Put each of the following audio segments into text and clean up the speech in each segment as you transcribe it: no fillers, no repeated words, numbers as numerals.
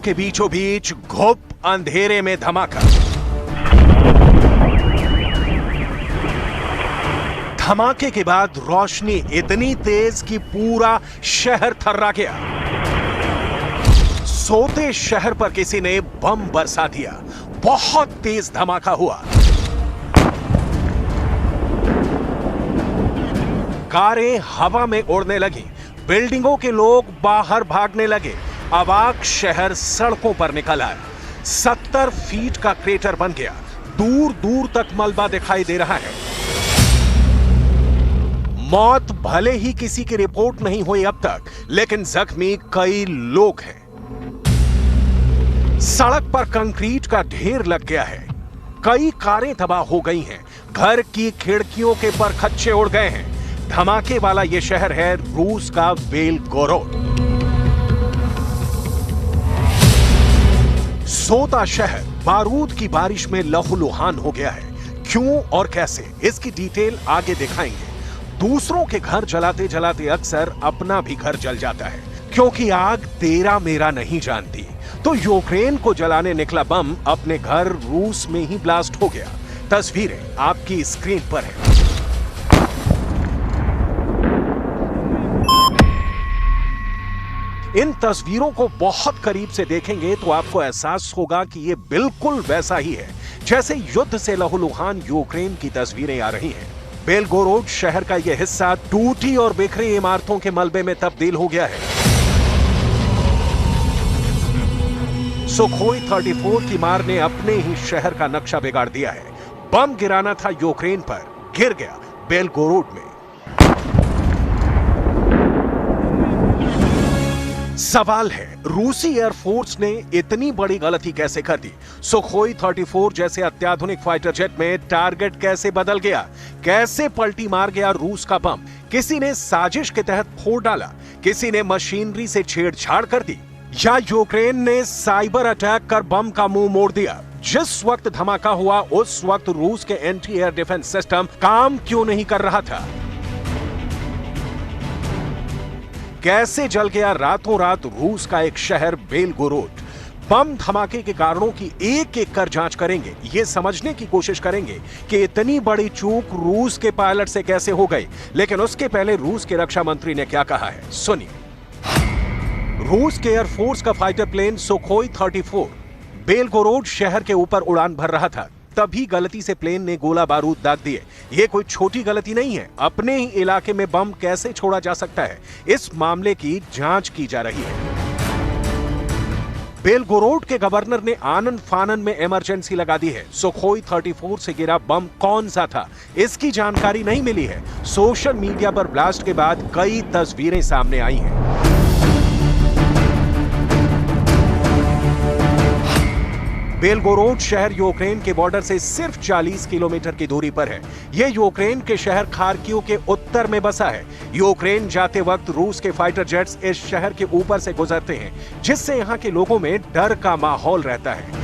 के बीचों बीच घुप अंधेरे में धमाका। धमाके के बाद रोशनी इतनी तेज कि पूरा शहर थर्रा गया। सोते शहर पर किसी ने बम बरसा दिया। बहुत तेज धमाका हुआ। कारें हवा में उड़ने लगी। बिल्डिंगों के लोग बाहर भागने लगे। अवाक शहर सड़कों पर निकल आया। 70 फीट का क्रेटर बन गया। दूर दूर तक मलबा दिखाई दे रहा है। मौत भले ही किसी की रिपोर्ट नहीं हुई अब तक, लेकिन जख्मी कई लोग हैं। सड़क पर कंक्रीट का ढेर लग गया है। कई कारें तबाह हो गई हैं। घर की खिड़कियों के परखच्चे उड़ गए हैं। धमाके वाला यह शहर है रूस का बेलगोरोड। सोता शहर बारूद की बारिश में लहूलुहान हो गया है। क्यों और कैसे, इसकी डिटेल आगे दिखाएंगे। दूसरों के घर जलाते जलाते अक्सर अपना भी घर जल जाता है, क्योंकि आग तेरा मेरा नहीं जानती। तो यूक्रेन को जलाने निकला बम अपने घर रूस में ही ब्लास्ट हो गया। तस्वीरें आपकी स्क्रीन पर है। इन तस्वीरों को बहुत करीब से देखेंगे तो आपको एहसास होगा कि ये बिल्कुल वैसा ही है जैसे युद्ध से लहूलुहान यूक्रेन की तस्वीरें आ रही हैं। बेलगोरोड शहर का यह हिस्सा टूटी और बिखरी इमारतों के मलबे में तब्दील हो गया है। सुखोई 34 की मार ने अपने ही शहर का नक्शा बिगाड़ दिया है। बम गिराना था यूक्रेन पर, गिर गया बेलगोरोड में। सवाल है, रूसी एयरफोर्स ने इतनी बड़ी गलती कैसे कर दी? सुखोई 34 जैसे अत्याधुनिक फाइटर जेट में टारगेट कैसे बदल गया? कैसे पलटी मार गया रूस का बम? किसी ने साजिश के तहत फोड़ डाला, किसी ने मशीनरी से छेड़छाड़ कर दी, या यूक्रेन ने साइबर अटैक कर बम का मुंह मोड़ दिया? जिस वक्त धमाका हुआ उस वक्त रूस के एंटी एयर डिफेंस सिस्टम काम क्यों नहीं कर रहा था? कैसे जल गया रातों रात रूस का एक शहर बेलगोरोड? बम धमाके के कारणों की एक एक कर जांच करेंगे। यह समझने की कोशिश करेंगे कि इतनी बड़ी चूक रूस के पायलट से कैसे हो गई। लेकिन उसके पहले रूस के रक्षा मंत्री ने क्या कहा है, सुनिए। रूस के एयरफोर्स का फाइटर प्लेन सुखोई 34 बेलगोरोड शहर के ऊपर उड़ान भर रहा था। तभी गलती से प्लेन ने गोला बारूद दाग दिए। यह कोई छोटी गलती नहीं है। अपने ही इलाके में बम कैसे छोड़ा जा सकता है, इस मामले की जांच की जा रही है। बेलगोरोड के गवर्नर ने आनन फानन में इमरजेंसी लगा दी है। सुखोई 34 से गिरा बम कौन सा था, इसकी जानकारी नहीं मिली है। सोशल मीडिया पर ब्लास्ट के बाद कई तस्वीरें सामने आई हैं। बेलगोरोड शहर यूक्रेन के बॉर्डर से सिर्फ 40 किलोमीटर की दूरी पर है। यह यूक्रेन के शहर खार्किव के उत्तर में बसा है। यूक्रेन जाते वक्त रूस के फाइटर जेट्स इस शहर के ऊपर से गुजरते हैं, जिससे यहां के लोगों में डर का माहौल रहता है।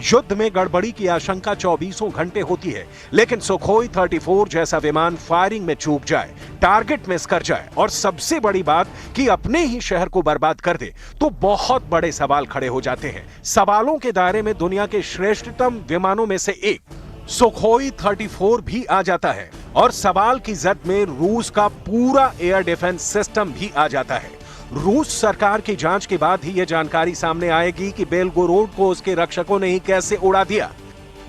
युद्ध में गड़बड़ी की आशंका 24 घंटे होती है, लेकिन सुखोई 34 जैसा विमान फायरिंग में चूक जाए, टारगेट मिस कर जाए और सबसे बड़ी बात कि अपने ही शहर को बर्बाद कर दे, तो बहुत बड़े सवाल खड़े हो जाते हैं। सवालों के दायरे में दुनिया के श्रेष्ठतम विमानों में से एक सुखोई 34 भी आ जाता है और सवाल की जद में रूस का पूरा एयर डिफेंस सिस्टम भी आ जाता है। रूस सरकार की जांच के बाद ही यह जानकारी सामने आएगी कि बेलगोरोड को उसके रक्षकों ने ही कैसे उड़ा दिया।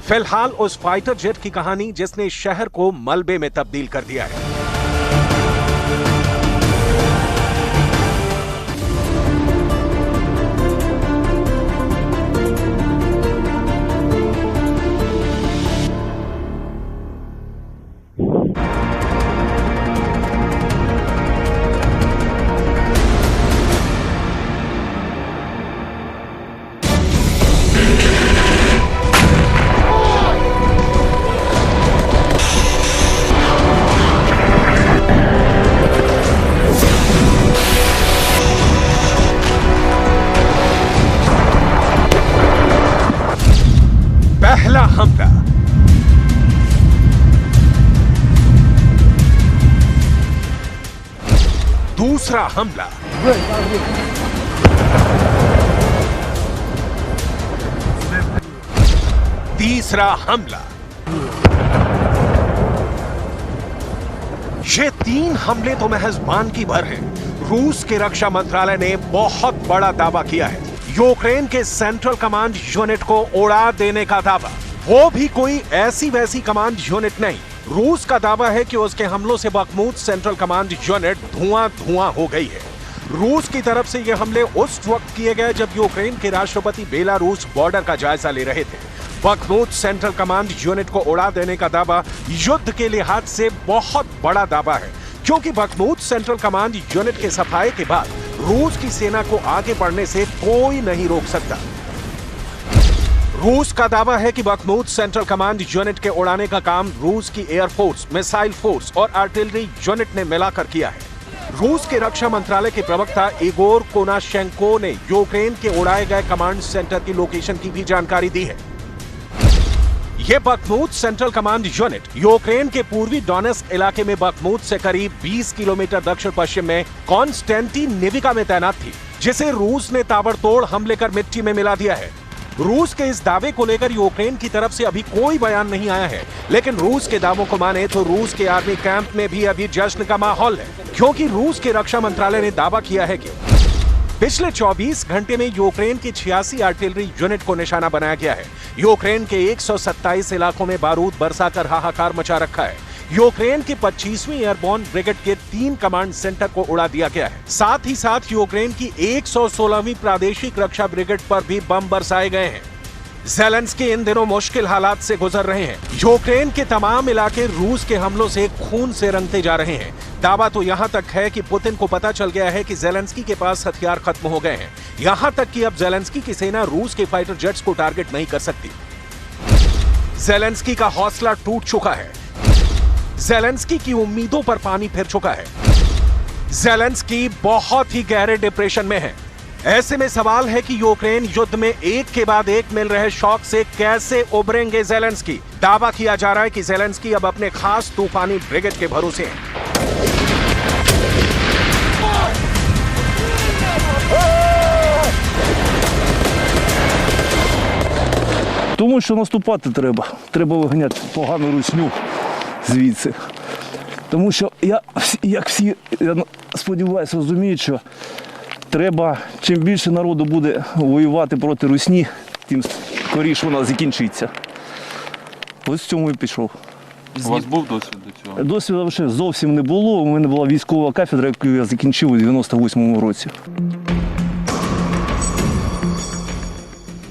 फिलहाल उस फाइटर जेट की कहानी जिसने शहर को मलबे में तब्दील कर दिया है। पहला हमला। दूसरा हमला। तीसरा हमला। ये 3 हमले तो महज मानकी भर हैं। रूस के रक्षा मंत्रालय ने बहुत बड़ा दावा किया है, यूक्रेन के सेंट्रल कमांड यूनिट को उड़ा देने का दावा। वो भी कोई ऐसी वैसी कमांड यूनिट नहीं। रूस का दावा है कि उसके हमलों से बखमूत सेंट्रल कमांड यूनिट धुआं हो गई है। रूस की तरफ से ये हमले उस वक्त किए गए जब यूक्रेन के राष्ट्रपति बेलारूस बॉर्डर का जायजा ले रहे थे। बखमूत सेंट्रल कमांड यूनिट को उड़ा देने का दावा युद्ध के लिहाज से बहुत बड़ा दावा है, क्योंकि बखमूत सेंट्रल कमांड यूनिट के सफाए के बाद रूस की सेना को आगे बढ़ने से कोई नहीं रोक सकता। रूस का दावा है कि बखमूत सेंट्रल कमांड यूनिट के उड़ाने का काम रूस की एयरफोर्स, मिसाइल फोर्स और आर्टिलरी यूनिट ने मिलाकर किया है। रूस के रक्षा मंत्रालय के प्रवक्ता इगोर कोनाशेंको ने यूक्रेन के उड़ाए गए कमांड सेंटर की लोकेशन की भी जानकारी दी है। यह Bakhmut central command unit Ukraine के पूर्वी डोनेस्क इलाके में बखमूत से करीब 20 किलोमीटर दक्षिण पश्चिम में कॉन्स्टेंटिनोविका में तैनात थी, जिसे रूस ने ताबड़तोड़ हमले कर मिट्टी में मिला दिया है। रूस के इस दावे को लेकर यूक्रेन की तरफ से अभी कोई बयान नहीं आया है, लेकिन रूस के दावों को माने तो रूस के आर्मी कैंप में भी अभी जश्न का माहौल है, क्योंकि रूस के रक्षा मंत्रालय ने दावा किया है कि पिछले 24 घंटे में यूक्रेन की 86 आर्टिलरी यूनिट को निशाना बनाया गया है। यूक्रेन के 127 इलाकों में बारूद बरसाकर हाहाकार मचा रखा है। यूक्रेन की 25वीं एयरबोर्न ब्रिगेड के 3 कमांड सेंटर को उड़ा दिया गया है। साथ ही साथ यूक्रेन की 116वीं प्रादेशिक रक्षा ब्रिगेड पर भी बम बरसाए गए हैं। ज़ेलेंस्की इन दिनों मुश्किल हालात से गुजर रहे हैं। यूक्रेन के तमाम इलाके रूस के हमलों से खून से रंगते जा रहे हैं। दावा तो यहां तक है कि पुतिन को पता चल गया है कि ज़ेलेंस्की के पास हथियार खत्म हो गए हैं। यहां तक कि अब ज़ेलेंस्की की सेना रूस के फाइटर जेट्स को टारगेट नहीं कर सकती। ज़ेलेंस्की का हौसला टूट चुका है। ज़ेलेंस्की की उम्मीदों पर पानी फिर चुका है। ज़ेलेंस्की बहुत ही गहरे डिप्रेशन में है। ऐसे में सवाल है कि यूक्रेन युद्ध में एक के बाद एक मिल रहे शॉक से कैसे उबरेंगे ज़ेलेंस्की। दावा किया जा रहा है कि ज़ेलेंस्की अब अपने खास तूफानी ब्रिगेड के भरोसे हैं। Тому що наступати треба. Треба виганяти погану русню звідси. Тому що як всі, я сподіваюся, розуміють, що треба, чим більше народу буде воювати проти русні, тим скоріше вона закінчиться. Ось в цьому і пішов. У вас був досвід до цього? Досвіду вже зовсім не було. У мене була військова кафедра, яку я закінчив у 98-му році.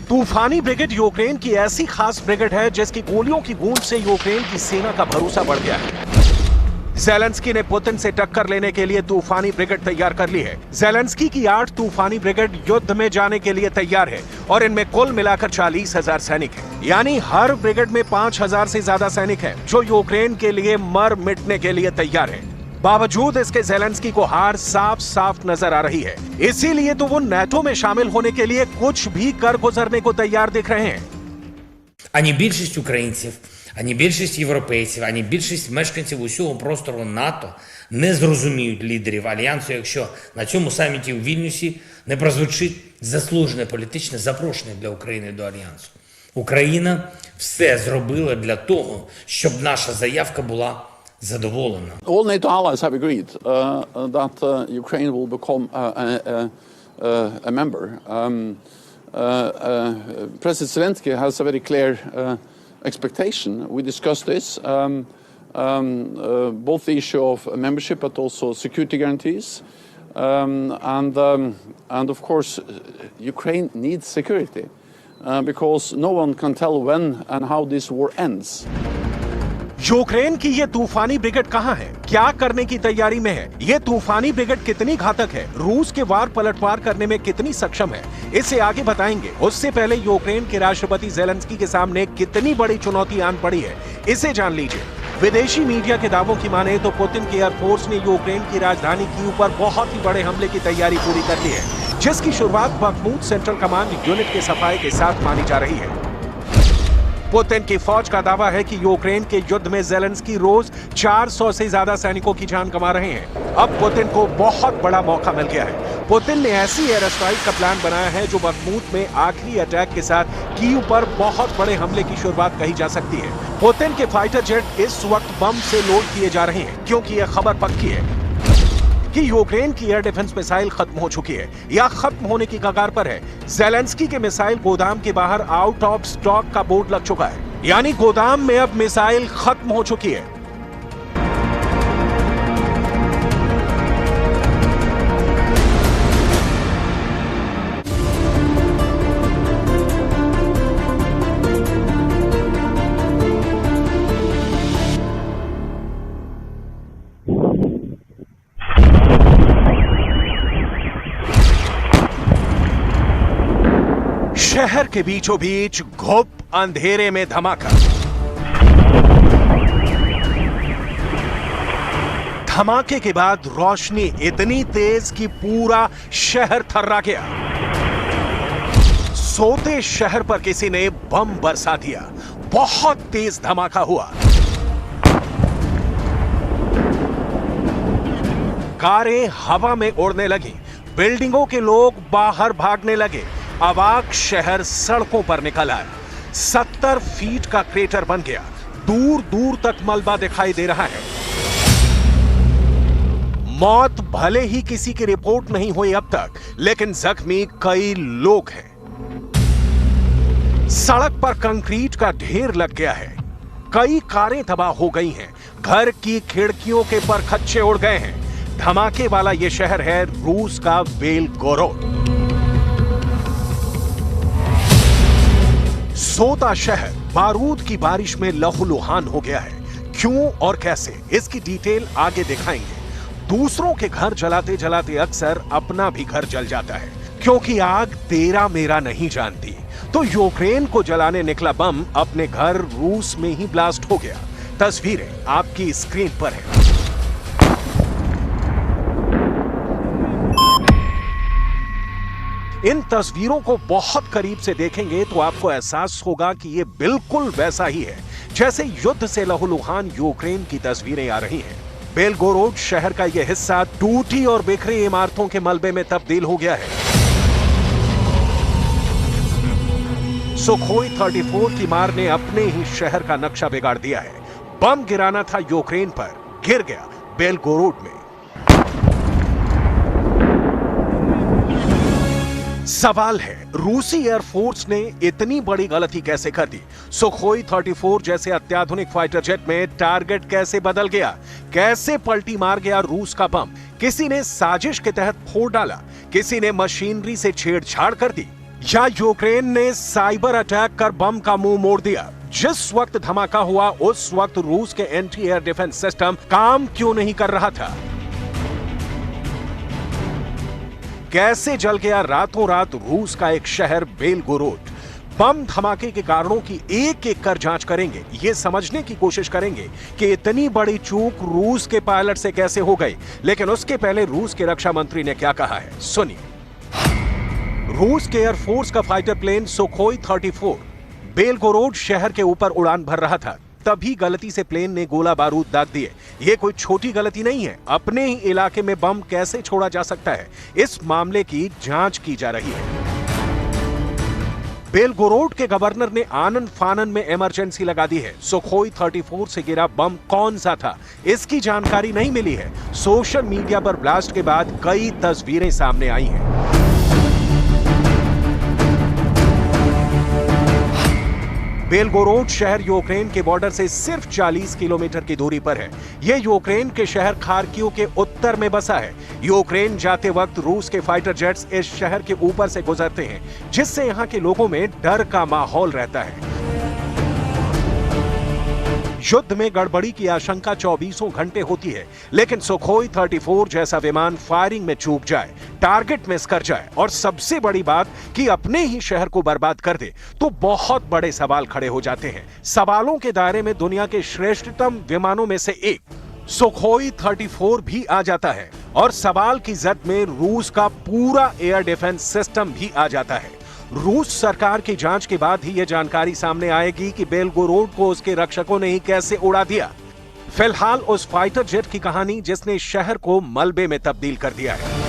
तूफानी ब्रिगेड यूक्रेन की ऐसी खास ब्रिगेड है जिसकी गोलियों की गूंज से यूक्रेन की सेना का भरोसा बढ़ गया है। ज़ेलेंस्की ने पुतिन से टक्कर लेने के लिए तूफानी ब्रिगेड तैयार कर ली है। ज़ेलेंस्की की 8 तूफानी ब्रिगेड युद्ध में जाने के लिए तैयार है और इनमें कुल मिलाकर 40,000 सैनिक हैं। यानी हर ब्रिगेड में 5,000 से ज्यादा सैनिक हैं, जो यूक्रेन के लिए मर मिटने के लिए तैयार है। बावजूद इसके ज़ेलेंस्की को हार साफ साफ नजर आ रही है। इसीलिए तो वो NATO में शामिल होने के लिए कुछ भी कर गुजरने को तैयार दिख रहे हैं। Ані більшість українців, ані більшість європейців, ані більшість мешканців усього простору НАТО не зрозуміють лідерів Альянсу, якщо на цьому саміті у Вільнюсі не прозвучить заслужене політичне запрошення для України до Альянсу. Україна все зробила для того, щоб наша заявка була задоволена. All NATO allies have agreed that Ukraine will become a member. President Zelensky has a very clear expectation. We discussed this, both the issue of membership but also security guarantees. And of course, Ukraine needs security because no one can tell when and how this war ends. Ukraine की ये तूफानी brigade कहां है, क्या करने की तैयारी में है, ये तूफानी ब्रिगेड कितनी घातक है, रूस के वार पलटवार करने में कितनी सक्षम है, इसे आगे बताएंगे। उससे पहले यूक्रेन के राष्ट्रपति ज़ेलेंस्की के सामने कितनी बड़ी चुनौती आन पड़ी है, इसे जान लीजिए। विदेशी मीडिया के दावों की माने तो पुतिन की एयरफोर्स ने यूक्रेन की राजधानी कीव पर बहुत ही बड़े हमले की तैयारी पूरी कर ली है, जिसकी शुरुआत बखमूत सेंट्रल कमांड यूनिट के सफाए के साथ मानी जा रही है। पुतिन की फौज का दावा है कि यूक्रेन के युद्ध में ज़ेलेंस्की रोज 400 से ज्यादा सैनिकों की जान गंवा रहे हैं। अब पुतिन को बहुत बड़ा मौका मिल गया है। पुतिन ने ऐसी एयर स्ट्राइक का प्लान बनाया है जो बखमूत में आखिरी अटैक के साथ कीव पर बहुत बड़े हमले की शुरुआत कही जा सकती है। पुतिन के फाइटर जेट इस वक्त बम से लोड किए जा रहे हैं क्योंकि यह खबर पक्की है कि यूक्रेन की एयर डिफेंस मिसाइल खत्म हो चुकी है या खत्म होने की कगार पर है। ज़ेलेंस्की के मिसाइल गोदाम के बाहर आउट ऑफ स्टॉक का बोर्ड लग चुका है, यानी गोदाम में अब मिसाइल खत्म हो चुकी है। शहर के बीचों बीच घुप अंधेरे में धमाका। धमाके के बाद रोशनी इतनी तेज कि पूरा शहर थर्रा गया। सोते शहर पर किसी ने बम बरसा दिया। बहुत तेज धमाका हुआ। कारें हवा में उड़ने लगी। बिल्डिंगों के लोग बाहर भागने लगे। अवाक शहर सड़कों पर निकल आया। 70 फीट का क्रेटर बन गया। दूर दूर तक मलबा दिखाई दे रहा है। मौत भले ही किसी की रिपोर्ट नहीं हुई अब तक, लेकिन जख्मी कई लोग हैं। सड़क पर कंक्रीट का ढेर लग गया है। कई कारें तबाह हो गई हैं। घर की खिड़कियों के परखच्चे उड़ गए हैं। धमाके वाला यह शहर है रूस का बेलगोरोड। सोता शहर बारूद की बारिश में लहूलुहान हो गया है। क्यों और कैसे, इसकी डिटेल आगे दिखाएंगे। दूसरों के घर जलाते जलाते अक्सर अपना भी घर जल जाता है, क्योंकि आग तेरा मेरा नहीं जानती। तो यूक्रेन को जलाने निकला बम अपने घर रूस में ही ब्लास्ट हो गया। तस्वीरें आपकी स्क्रीन पर है। इन तस्वीरों को बहुत करीब से देखेंगे तो आपको एहसास होगा कि ये बिल्कुल वैसा ही है जैसे युद्ध से लहूलुहान यूक्रेन की तस्वीरें आ रही हैं। बेलगोरोड शहर का यह हिस्सा टूटी और बिखरी इमारतों के मलबे में तब्दील हो गया है। सुखोई 34 की मार ने अपने ही शहर का नक्शा बिगाड़ दिया है। बम गिराना था यूक्रेन पर, गिर गया बेलगोरोड में। सवाल है, रूसी एयरफोर्स ने इतनी बड़ी गलती कैसे कर दी? सुखोई 34 जैसे अत्याधुनिक फाइटर जेट में टारगेट कैसे बदल गया? कैसे पलटी मार गया रूस का बम? किसी ने साजिश के तहत फोड़ डाला? किसी ने मशीनरी से छेड़छाड़ कर दी? या यूक्रेन ने साइबर अटैक कर बम का मुंह मोड़ दिया? जिस वक्त धमाका हुआ उस वक्त रूस के एंटी एयर डिफेंस सिस्टम काम क्यों नहीं कर रहा था? कैसे जल गया रातों रात रूस का एक शहर बेलगोरोड? बम धमाके के कारणों की एक एक कर जांच करेंगे। यह समझने की कोशिश करेंगे कि इतनी बड़ी चूक रूस के पायलट से कैसे हो गई। लेकिन उसके पहले रूस के रक्षा मंत्री ने क्या कहा है, सुनिए। रूस के एयरफोर्स का फाइटर प्लेन सुखोई 34 बेलगोरोड शहर के ऊपर उड़ान भर रहा था। तभी गलती से प्लेन ने गोला बारूद दाग दिए। यह कोई छोटी गलती नहीं है। अपने ही इलाके में बम कैसे छोड़ा जा सकता है, इस मामले की जांच की जा रही है। बेलगोरोड के गवर्नर ने आनन फानन में इमरजेंसी लगा दी है। सुखोई 34 से गिरा बम कौन सा था, इसकी जानकारी नहीं मिली है। सोशल मीडिया पर ब्लास्ट के बाद कई तस्वीरें सामने आई हैं। बेलगोरोड शहर यूक्रेन के बॉर्डर से सिर्फ 40 किलोमीटर की दूरी पर है। यह यूक्रेन के शहर खार्किव के उत्तर में बसा है। यूक्रेन जाते वक्त रूस के फाइटर जेट्स इस शहर के ऊपर से गुजरते हैं, जिससे यहां के लोगों में डर का माहौल रहता है। युद्ध में गड़बड़ी की आशंका 24 घंटे होती है, लेकिन सुखोई 34 जैसा विमान फायरिंग में चूक जाए, टारगेट मिस कर जाए और सबसे बड़ी बात कि अपने ही शहर को बर्बाद कर दे, तो बहुत बड़े सवाल खड़े हो जाते हैं। सवालों के दायरे में दुनिया के श्रेष्ठतम विमानों में से एक सुखोई 34 भी आ जाता है और सवाल की जद में रूस का पूरा एयर डिफेंस सिस्टम भी आ जाता है। रूस सरकार की जांच के बाद ही यह जानकारी सामने आएगी कि बेलगोरोड को उसके रक्षकों ने ही कैसे उड़ा दिया। फिलहाल उस फाइटर जेट की कहानी जिसने शहर को मलबे में तब्दील कर दिया है।